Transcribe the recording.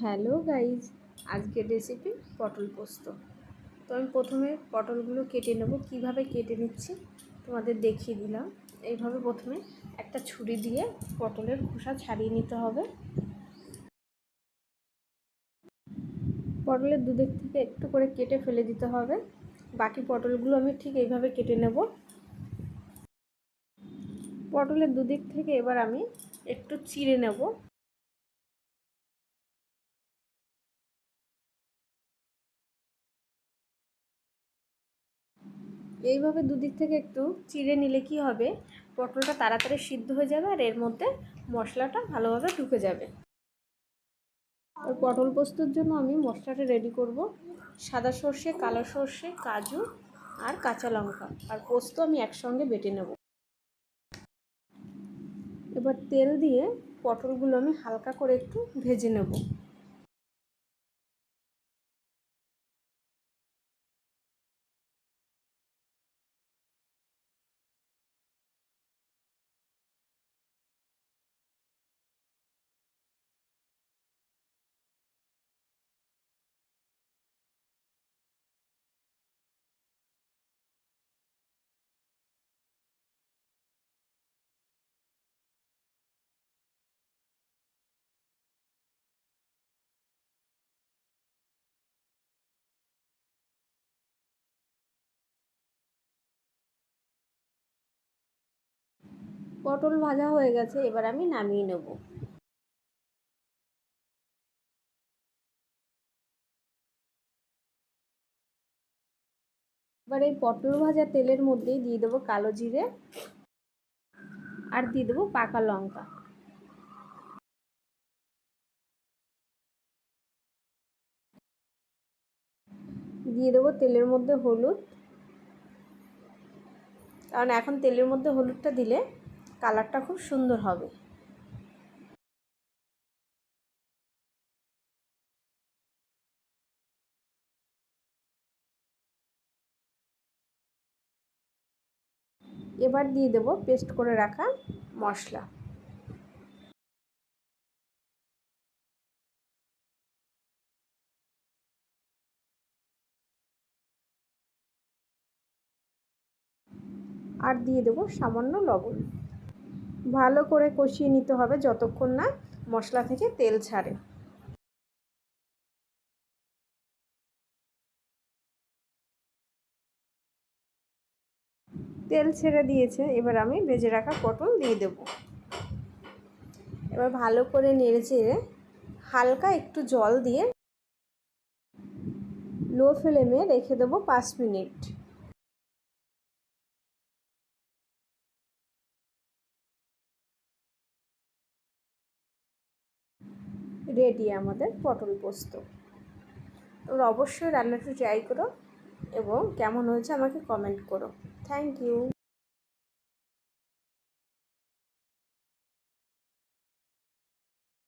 Hello guys, আজকের recipe পটল পোস্ত। তো আমি প্রথমে পটলগুলো কেটে নেব। কিভাবে কেটে নিচ্ছি তোমাদের দেখিয়ে দিলাম। এইভাবে প্রথমে একটা ছুরি দিয়ে পটলের খোসা ছাড়িয়ে নিতে হবে। পটলের দুদিক থেকে একটু করে কেটে ফেলে দিতে হবে। বাকি পটলগুলো আমি ঠিক এইভাবে কেটে নেব। পটলের দুদিক থেকে এবার আমি একটু চিড়ে নেব। এইভাবে দুদিক থেকে একটু চিড়ে নিলে কি হবে, পটলটা তাড়াতাড়ি সিদ্ধ হয়ে যাবে আর এর মধ্যে মশলাটা ভালোভাবে ঢুকে যাবে। আর পটল পোস্তর জন্য আমি মশলাটা রেডি করব। সাদা সর্ষে, কালো সর্ষে, কাজু আর কাঁচা লঙ্কা আর পোস্ত আমি একসঙ্গে বেটে নেব। এবার তেল দিয়ে পটলগুলো আমি হালকা করে একটু ভেজে নেব। পটল ভাজা হয়ে গেছে, এবার আমি নামিয়ে নেব। এবার এই পটল ভাজা তেলের মধ্যেই দিয়ে দেবো কালো জিরে আর দিয়ে দেবো পাকা লঙ্কা। দিয়ে দেবো তেলের মধ্যে হলুদ, কারণ এখন তেলের মধ্যে হলুদটা দিলে কালারটা খুব সুন্দর হবে। এবার দিয়ে দেবো পেস্ট করে রাখা মশলা। আর দিয়ে দেবো সামান্য লবণ। ভালো করে কষিয়ে নিতে হবে যতক্ষণ না মশলা থেকে তেল ছাড়ে। তেল ছেড়ে দিয়েছে, এবার আমি ভেজে রাখা পটল দিয়ে দেব। এবার ভালো করে নেড়ে চেড়ে হালকা একটু জল দিয়ে লো ফ্লেমে রেখে দেবো 5 মিনিট। রেডি আমাদের পটল পোস্ত। তোমরা অবশ্যই রান্নাটা ট্রাই করো এবং কেমন হয়েছে আমাকে কমেন্ট করো। Thank you.